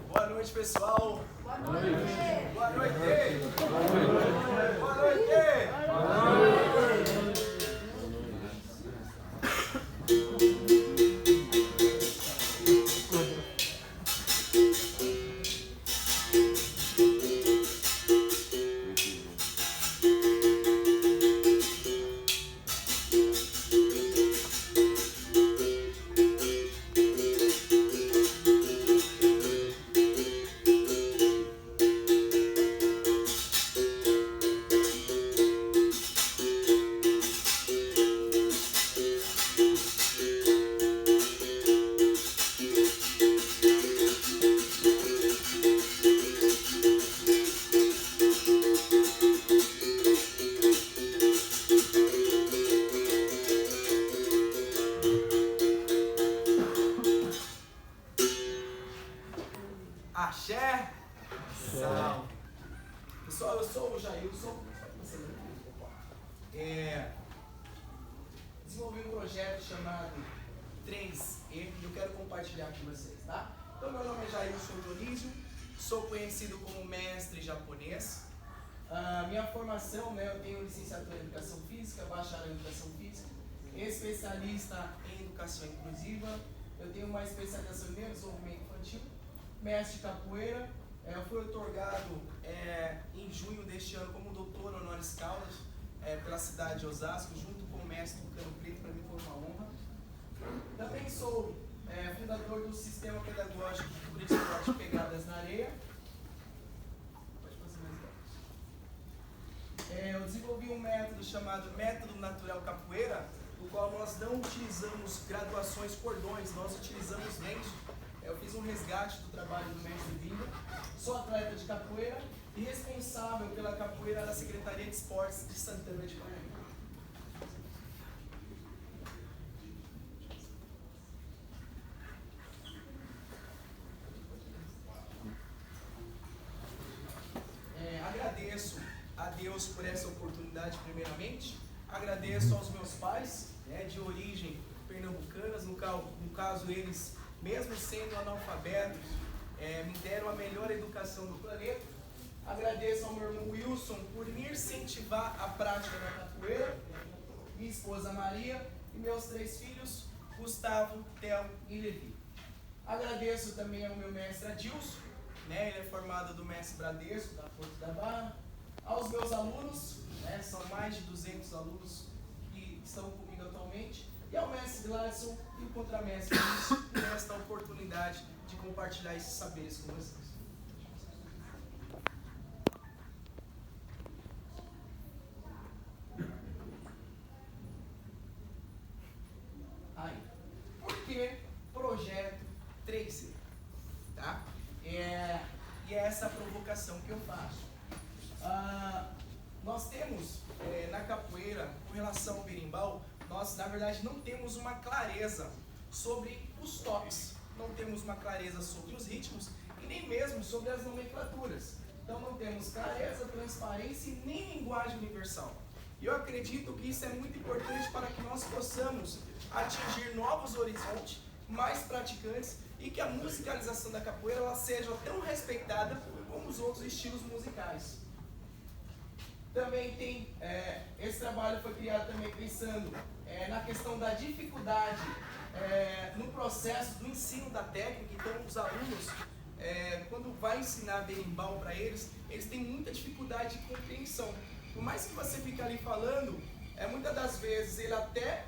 Boa noite, pessoal. Boa noite. Boa noite. Boa noite. Boa noite. Axé. Sal. Pessoal, eu sou o Jailson. Desenvolvi um projeto chamado 3E e eu quero compartilhar com vocês, tá? Então, meu nome é Jailson Dionísio, sou conhecido como mestre japonês. Minha formação, né, eu tenho licenciatura em Educação Física, bacharel em Educação Física, especialista em Educação Inclusiva, eu tenho uma especialização em Desenvolvimento Infantil, mestre de capoeira. Eu fui otorgado em junho deste ano como doutor honoris causa pela cidade de Osasco, junto com o mestre Tucano Preto. Para mim foi uma honra. Também sou fundador do Sistema Pedagógico de Cultura de Esporte Pegadas na Areia. Pode fazer mais eu desenvolvi um método chamado Método Natural Capoeira, no qual nós não utilizamos graduações cordões, nós utilizamos lente. Eu fiz um resgate do trabalho do mestre Vinda, sou atleta de capoeira e responsável pela capoeira da Secretaria de Esportes de Santana de Parnaíba. Agradeço a Deus por essa oportunidade primeiramente, agradeço aos meus pais, de origem pernambucanas, no caso eles, mesmo sendo analfabetos, me deram a melhor educação do planeta. Agradeço ao meu irmão Wilson por me incentivar a prática da capoeira, minha esposa Maria e meus 3 filhos, Gustavo, Theo e Levi. Agradeço também ao meu mestre Adilson, ele é formado do mestre Bradesco, da Porto da Barra, aos meus alunos, são mais de 200 alunos que estão comigo atualmente, e ao mestre Gladson e o contramestre por esta oportunidade de compartilhar esses saberes com vocês. Aí, por que projeto 3C? Tá? E é essa a provocação que eu faço. Nós temos na capoeira, com relação ao berimbau, nós, na verdade, não temos uma clareza sobre os toques, não temos uma clareza sobre os ritmos e nem mesmo sobre as nomenclaturas. Então, não temos clareza, transparência e nem linguagem universal. E eu acredito que isso é muito importante para que nós possamos atingir novos horizontes, mais praticantes e que a musicalização da capoeira ela seja tão respeitada como os outros estilos musicais. Também tem, esse trabalho foi criado também pensando na questão da dificuldade no processo do ensino da técnica. Então os alunos, quando vai ensinar berimbau para eles têm muita dificuldade de compreensão. Por mais que você fique ali falando, muitas das vezes ele até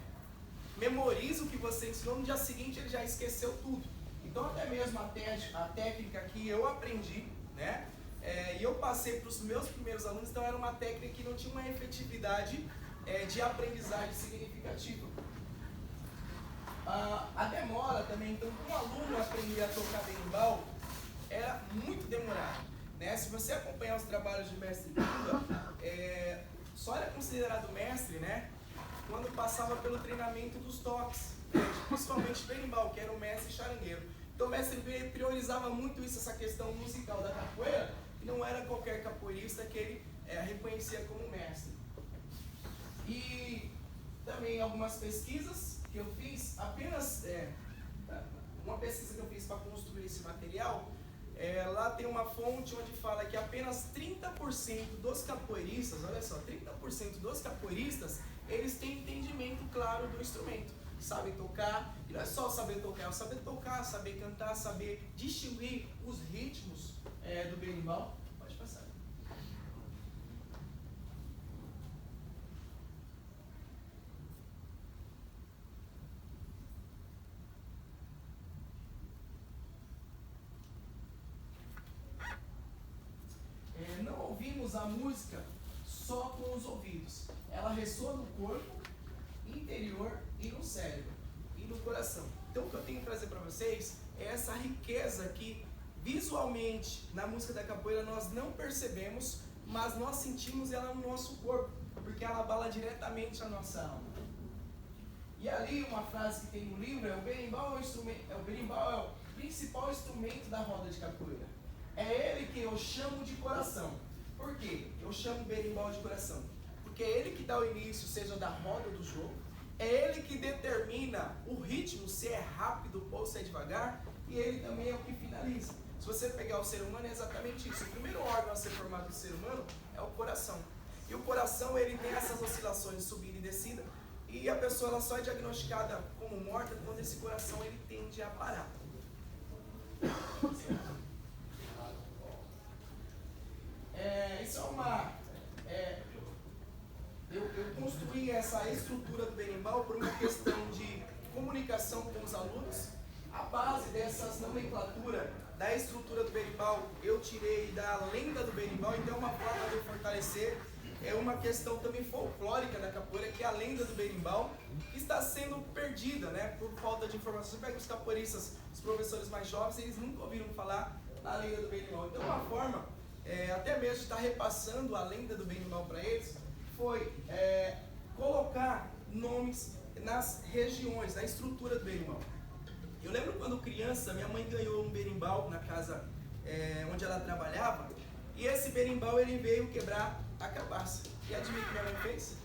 memoriza o que você ensinou, no dia seguinte ele já esqueceu tudo. Então até mesmo a técnica que eu aprendi, e eu passei para os meus primeiros alunos, então era uma técnica que não tinha uma efetividade de aprendizagem significativa. A demora também, então, para um aluno aprender a tocar berimbau, era muito demorado. Se você acompanhar os trabalhos de mestre Vinda, só era considerado mestre, quando passava pelo treinamento dos toques, principalmente berimbau, que era o mestre charangueiro. Então o mestre priorizava muito isso, essa questão musical da capoeira, e não era qualquer capoeirista que ele reconhecia como mestre. E também algumas pesquisas que eu fiz, apenas uma pesquisa que eu fiz para construir esse material, lá tem uma fonte onde fala que apenas 30% dos capoeiristas, olha só, 30% dos capoeiristas, eles têm entendimento claro do instrumento. Sabem tocar, e não é só saber tocar, é saber tocar, saber cantar, saber distinguir os ritmos do berimbau. Pode passar. Não ouvimos a música só com os ouvidos. Ela ressoa no corpo interior e no cérebro e no coração. Então o que eu tenho que trazer para vocês é essa riqueza que visualmente na música da capoeira nós não percebemos, mas nós sentimos ela no nosso corpo, porque ela abala diretamente a nossa alma. E ali uma frase que tem no livro é: o berimbau é o principal instrumento da roda de capoeira. É ele que eu chamo de coração. Por quê? Eu chamo o berimbau de coração. Porque é ele que dá o início, seja da roda do jogo, é ele que determina o ritmo, se é rápido ou se é devagar, e ele também é o que finaliza. Se você pegar o ser humano, é exatamente isso. O primeiro órgão a ser formado do ser humano é o coração. E o coração, ele tem essas oscilações de subida e descida, e a pessoa ela só é diagnosticada como morta quando esse coração ele tende a parar. Isso é uma... Eu construí essa estrutura do berimbau por uma questão de comunicação com os alunos. A base dessas nomenclatura da estrutura do berimbau eu tirei da lenda do berimbau, então é uma forma de eu fortalecer. É uma questão também folclórica da capoeira, que é a lenda do berimbau, que está sendo perdida, né, por falta de informação. Você pega os capoeiristas, os professores mais jovens, eles nunca ouviram falar na lenda do berimbau. Então uma forma, até mesmo de estar repassando a lenda do berimbau para eles, foi colocar nomes nas regiões, na estrutura do berimbau. Eu lembro quando criança, minha mãe ganhou um berimbau na casa onde ela trabalhava, e esse berimbau ele veio quebrar a cabaça. E adivinha o que minha mãe fez?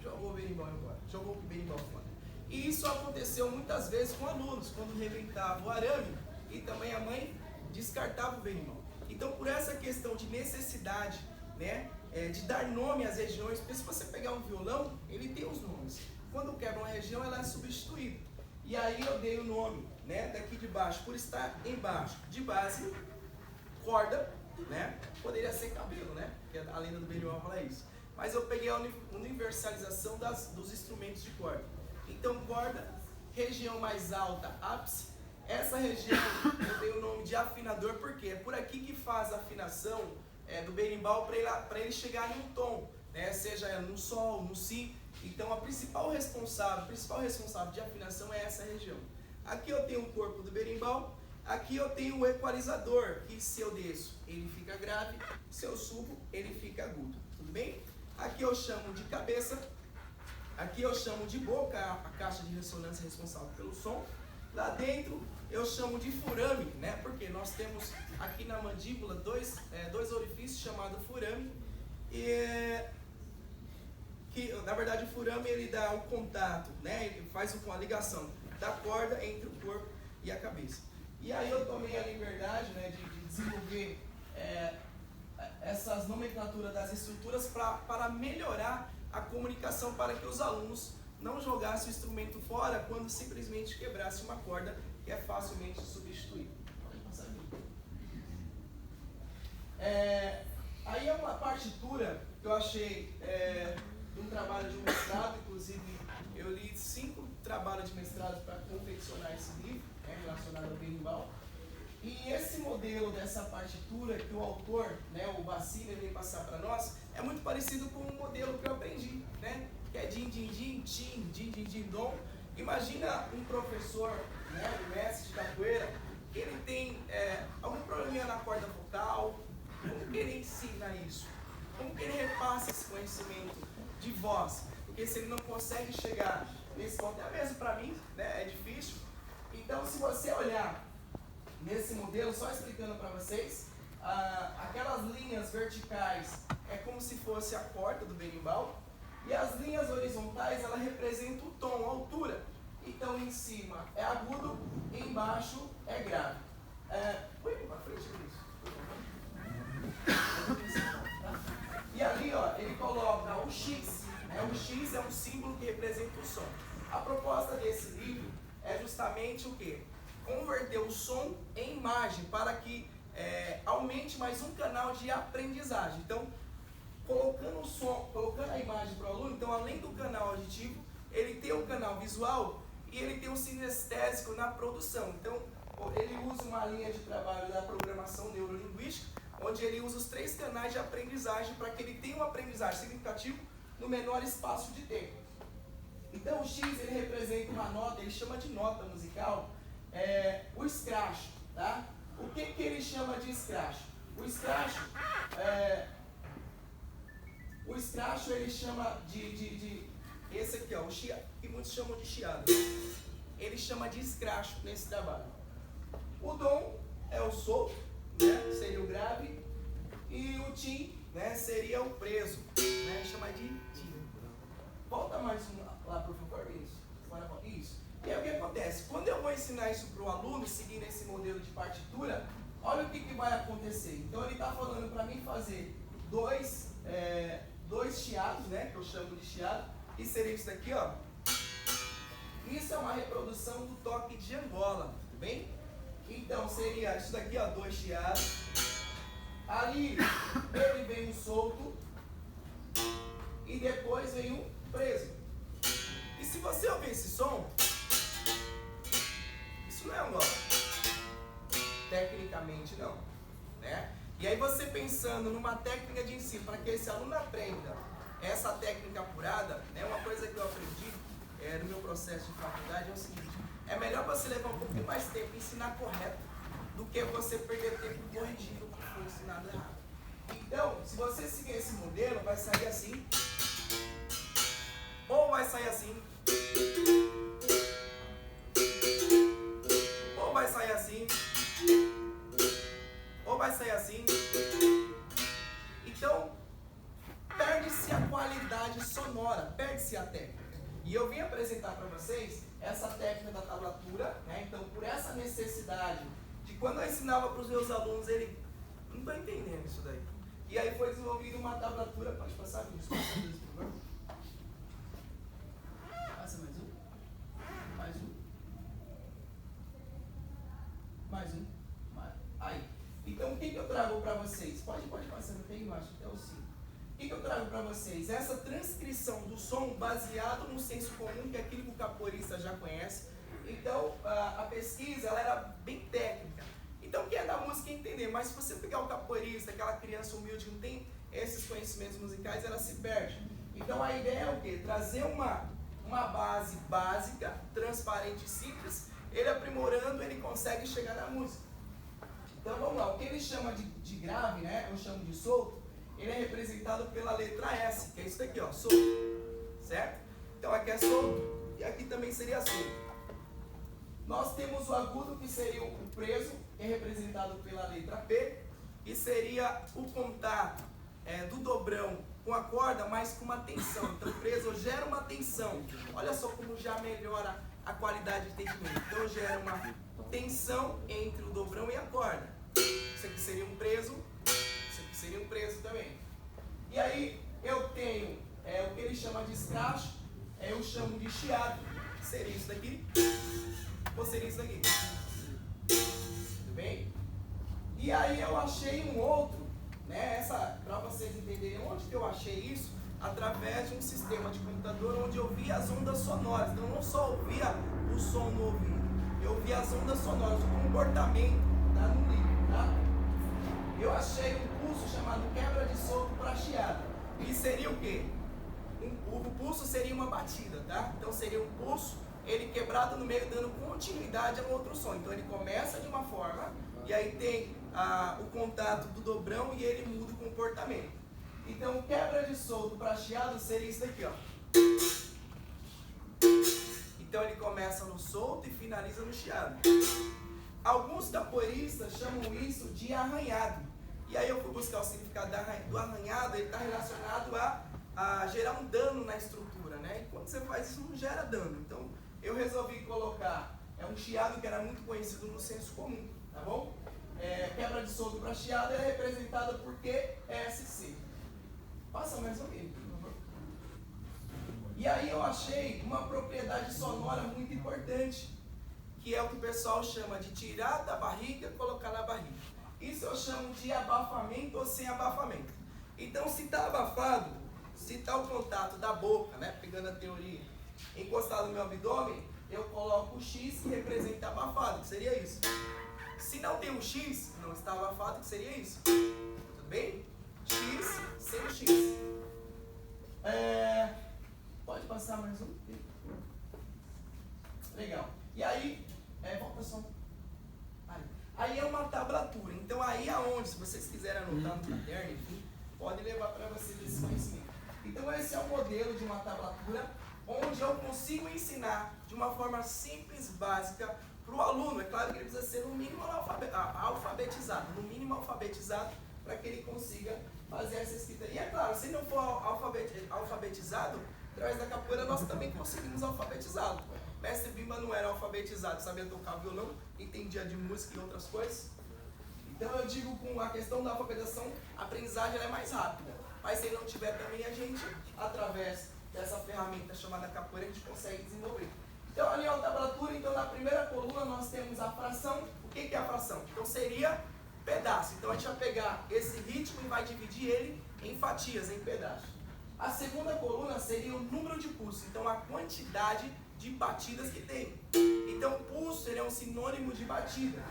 Jogou o berimbau embora, jogou o berimbau fora. E isso aconteceu muitas vezes com alunos, quando rebentava o arame, e também a mãe descartava o berimbau. Então, por essa questão de necessidade, né, de dar nome às regiões, porque se você pegar um violão, ele tem os nomes. Quando quebra uma região, ela é substituída. E aí eu dei o nome, né, daqui de baixo, por estar embaixo, de base, corda, né, poderia ser cabelo, né, porque a lenda do berimbau fala isso. Mas eu peguei a universalização dos instrumentos de corda. Então, corda, região mais alta, ápice. Essa região eu dei o nome de afinador, porque é por aqui que faz a afinação do berimbau para ele chegar em um tom, né? Seja no sol, no si. Então a principal responsável de afinação é essa região. Aqui eu tenho o corpo do berimbau, aqui eu tenho o equalizador, que se eu desço ele fica grave, se eu subo ele fica agudo, tudo bem? Aqui eu chamo de cabeça, aqui eu chamo de boca, a caixa de ressonância responsável pelo som. Lá dentro eu chamo de furame, né? Porque nós temos aqui na mandíbula dois orifícios chamados furame, que na verdade o furame ele dá o contato, né? Ele faz a ligação da corda entre o corpo e a cabeça. E aí eu tomei a liberdade, né, de desenvolver essas nomenclaturas das estruturas para melhorar a comunicação, para que os alunos não jogassem o instrumento fora quando simplesmente quebrasse uma corda, que é facilmente substituída. Aí é uma partitura que eu achei de um trabalho de um mestrado, inclusive eu li 5 trabalhos de mestrado para confeccionar esse livro, relacionado ao berimbau. E esse modelo dessa partitura que o autor, né, o Bacina, veio passar para nós, é muito parecido com o modelo que eu aprendi, né? Que é din din din, tim, din din din dom. Imagina um professor, né, um mestre de capoeira, que ele tem algum probleminha na corda vocal. Como que ele ensina isso? Como que ele repassa esse conhecimento de voz? Porque se ele não consegue chegar nesse ponto, até mesmo para mim, né, é difícil. Então, se você olhar nesse modelo, só explicando para vocês, aquelas linhas verticais é como se fosse a corda do berimbau, e as linhas horizontais, ela representa o tom, a altura. Então, em cima é agudo, embaixo é grave. Põe para frente isso. E ali, ó, ele coloca o X. O X é um símbolo que representa o som. A proposta desse livro é justamente o quê? Converter o som em imagem para que aumente mais um canal de aprendizagem. Então, colocando o som, colocando a imagem para o aluno, então além do canal auditivo, ele tem o canal visual e ele tem o sinestésico na produção. Então, ele usa uma linha de trabalho da programação neurolinguística, onde ele usa os 3 canais de aprendizagem para que ele tenha uma aprendizagem significativa no menor espaço de tempo. Então, o X ele representa uma nota, ele chama de nota musical, o escracho, tá? O que ele chama de escracho? O escracho ele chama de esse aqui, ó, o chiado, que muitos chamam de chiado. Ele chama de escracho nesse trabalho. O dom é o solto, né, seria o grave, e o tim, né, seria o preso, né, chama de tim. Volta mais lá, por favor, isso. Isso. E aí o que acontece? Quando eu vou ensinar isso para o aluno, seguindo esse modelo de partitura, olha o que vai acontecer. Então ele está falando para mim fazer dois chiados, né, que eu chamo de chiado, e seria isso daqui, ó. Isso é uma reprodução do toque de Angola, tudo bem? Então seria isso daqui, ó, 2 chiados. Ali ele vem um solto e depois vem um preso. E se você ouvir esse som, isso não é Angola. Tecnicamente não, né? E aí você pensando numa técnica de ensino para que esse aluno aprenda essa técnica apurada, né? Uma coisa que eu aprendi no meu processo de faculdade é o seguinte: é melhor você levar um pouquinho mais tempo e ensinar correto do que você perder tempo corrigindo o que foi ensinado errado. Então, se você seguir esse modelo, vai sair assim, ou vai sair assim, ou vai sair assim, ou vai sair assim. Então, perde-se a qualidade sonora, perde-se a técnica. E eu vim apresentar para vocês essa técnica da tablatura, né? Então, por essa necessidade de quando eu ensinava para os meus alunos, ele não está entendendo isso daí. E aí foi desenvolvida uma tablatura, pode passar isso, por favor. Passa mais um. Mais um. Mais um. Aí. Então, o que eu trago para vocês? Pode passar, não tem embaixo, até o 5. O que eu trago para vocês? Essa transcrição do som baseado no senso comum, que é aquilo que o capoeirista já conhece. Então, a pesquisa ela era bem técnica. Então, quem é da música entender, mas se você pegar o capoeirista, aquela criança humilde que não tem esses conhecimentos musicais, ela se perde. Então, a ideia é o quê? Trazer uma base básica, transparente e simples, ele aprimorando, ele consegue chegar na música. Então, vamos lá. O que ele chama de grave, né? Eu chamo de solto. Ele é representado pela letra S, que é isso daqui, ó, solto, certo? Então aqui é solto e aqui também seria solto. Nós temos o agudo, que seria o preso, que é representado pela letra P, e seria o contato do dobrão com a corda, mas com uma tensão. Então preso gera uma tensão. Olha só como já melhora a qualidade de entendimento. Então gera uma tensão entre o dobrão e a corda. Isso aqui seria um preso. Seria um preso também. E aí eu tenho o que ele chama de escracho, eu chamo de chiado, seria isso daqui, ou seria isso daqui. Tudo bem? E aí eu achei um outro, né, para vocês entenderem onde que eu achei isso, através de um sistema de computador onde eu via as ondas sonoras. Então eu não só ouvia o som no ouvido, eu ouvia as ondas sonoras, o comportamento, tá no livro, tá? Eu achei um pulso chamado quebra de solto para chiado. E seria o quê? O pulso seria uma batida, tá? Então seria um pulso, ele quebrado no meio, dando continuidade a um outro som. Então ele começa de uma forma, e aí tem o contato do dobrão e ele muda o comportamento. Então quebra de solto para chiado seria isso daqui, ó. Então ele começa no solto e finaliza no chiado. Alguns capoeiristas chamam isso de arranhado. E aí eu fui buscar o significado do arranhado, ele está relacionado a gerar um dano na estrutura, né? E quando você faz isso, não gera dano. Então eu resolvi colocar É um chiado que era muito conhecido no senso comum, tá bom? Quebra de solto para chiado é representada por QSC. Passa mais um pouquinho, por favor. E aí eu achei uma propriedade sonora muito importante, que é o que o pessoal chama de tirar da barriga e colocar na barriga. Isso eu chamo de abafamento ou sem abafamento. Então, se está abafado, se está o contato da boca, né, pegando a teoria, encostado no meu abdômen, eu coloco o X que representa abafado, que seria isso. Se não tem um X, não está abafado, que seria isso. Tudo bem? X sem o X. Pode passar mais um? Legal. E aí, volta só. Aí é uma tablatura. Então aí aonde, se vocês quiserem anotar no caderno, enfim, pode levar para vocês esse conhecimento. Então esse é o modelo de uma tablatura onde eu consigo ensinar de uma forma simples, básica, para o aluno. É claro que ele precisa ser no mínimo alfabetizado, para que ele consiga fazer essa escrita. E é claro, se não for alfabetizado, através da capoeira nós também conseguimos alfabetizá-lo. Mestre Bimba não era alfabetizado, sabia tocar violão, entendia de música e outras coisas. Então eu digo, com a questão da alfabetização, a aprendizagem ela é mais rápida. Mas se não tiver também, a gente, através dessa ferramenta chamada capoeira, a gente consegue desenvolver. Então ali é a tablatura. Então na primeira coluna nós temos a fração. O que é a fração? Então seria pedaço. Então a gente vai pegar esse ritmo e vai dividir ele em fatias, em pedaços. A segunda coluna seria o número de pulsos. Então a quantidade de batidas que tem. Então pulso ele é um sinônimo de batida.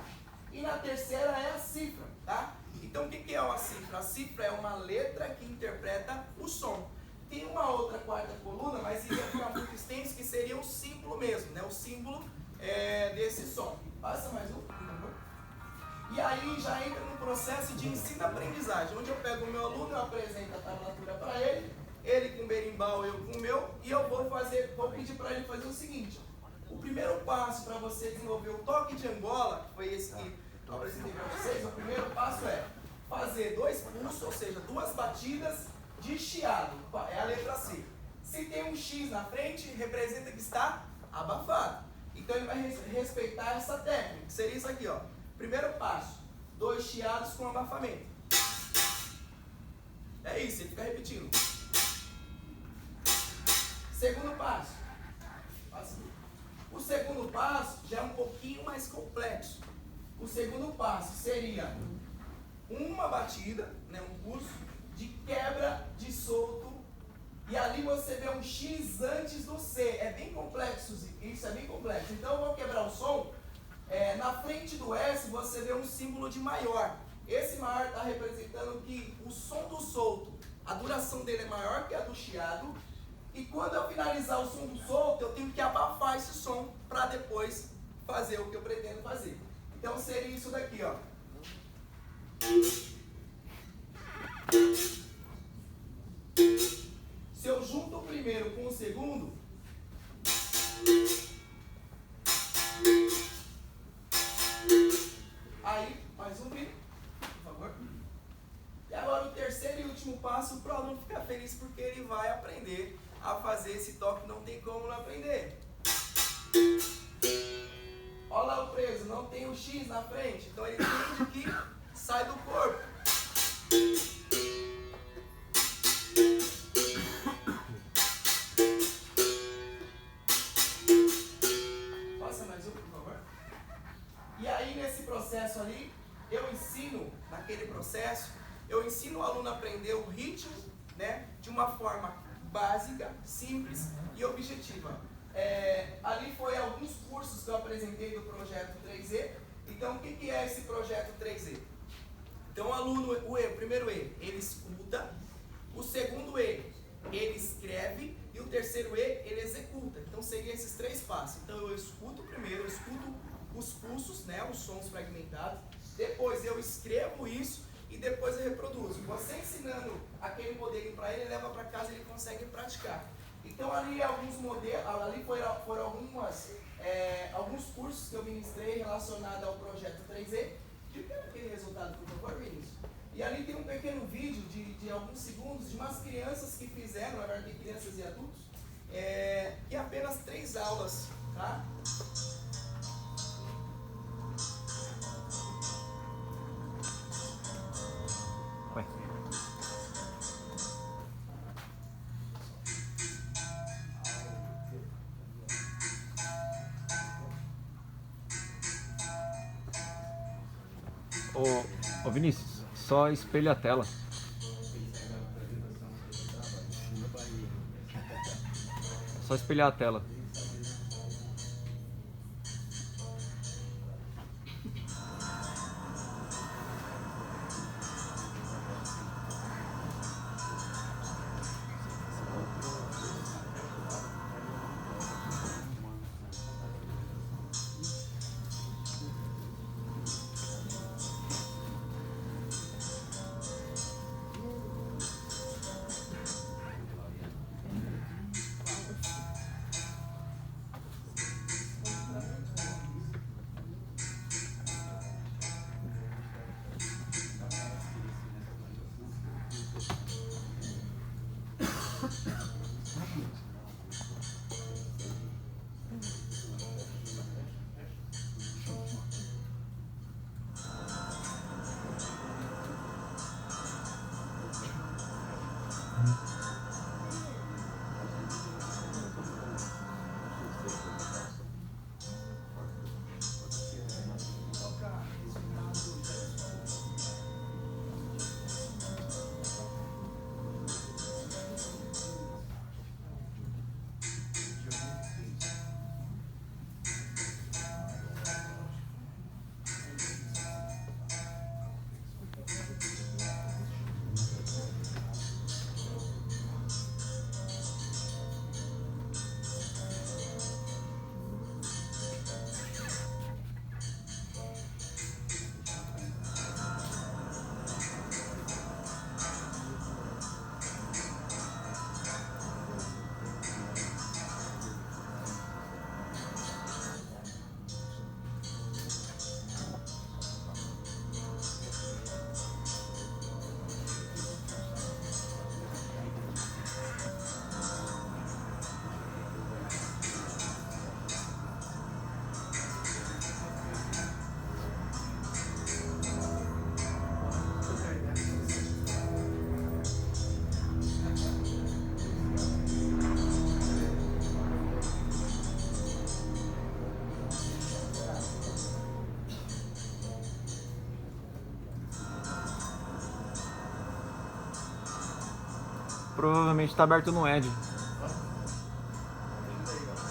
E na terceira é a cifra, tá? Então o que é uma cifra? A cifra é uma letra que interpreta o som. Tem uma outra quarta coluna, mas ia ficar muito extenso, que seria o símbolo mesmo, né? O símbolo desse som. Passa mais um, por favor. E aí já entra no processo de ensino-aprendizagem, onde eu pego o meu aluno, eu apresento a tablatura para ele com berimbau, eu com o meu, e eu vou pedir para ele fazer o seguinte. O primeiro passo para você desenvolver o toque de Angola, que foi esse que eu apresentei para vocês, o primeiro passo é fazer 2 pulsos, ou seja, 2 batidas de chiado, é a letra C. Se tem um X na frente, representa que está abafado. Então ele vai respeitar essa técnica, que seria isso aqui, ó. Primeiro passo, 2 chiados com abafamento. É isso, ele fica repetindo. Segundo passo. O segundo passo já é um pouquinho mais complexo. O segundo passo seria uma batida, né, um pulso de quebra de solto, e ali você vê um X antes do C. É bem complexo, isso é bem complexo. Então eu vou quebrar o som. Na frente do S você vê um símbolo de maior. Esse maior está representando que o som do solto, a duração dele é maior que a do chiado. E quando eu finalizar o som do solto, eu tenho que abafar esse som para depois fazer o que eu pretendo fazer. Então seria isso daqui, ó. Se eu junto o primeiro com o segundo, aí, mais um vídeo, por favor. E agora o terceiro e último passo, para o aluno ficar feliz, porque ele vai aprender a fazer esse toque, não tem como não aprender. Olha lá o preso, não tem o X na frente, então ele entende que sai do corpo. Passa mais um, por favor. E aí nesse processo ali, eu ensino, naquele processo, eu ensino o aluno a aprender o ritmo, né, de uma forma básica, simples e objetiva. Ali foi alguns cursos que eu apresentei do projeto 3E. Então o que é esse projeto 3E? Então o aluno, o primeiro E, ele escuta, o segundo E, ele escreve, e o terceiro E, ele executa. Então seriam esses 3 passos. Então eu escuto primeiro, eu escuto os pulsos, né, os sons fragmentados, depois eu escrevo isso e depois eu reproduzo. Você ensinando aquele modelinho para ele, leva para casa e ele consegue praticar. Então ali alguns modelos, ali foram alguns cursos que eu ministrei relacionados ao projeto 3E. Diga aquele resultado, por favor, Vinícius. E ali tem um pequeno vídeo de alguns segundos de umas crianças que fizeram, na verdade crianças e adultos, e apenas 3 aulas, tá? Ô Vinícius, só espelha a tela. Só espelhar a tela. Provavelmente está aberto no Edge.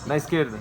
Na esquerda.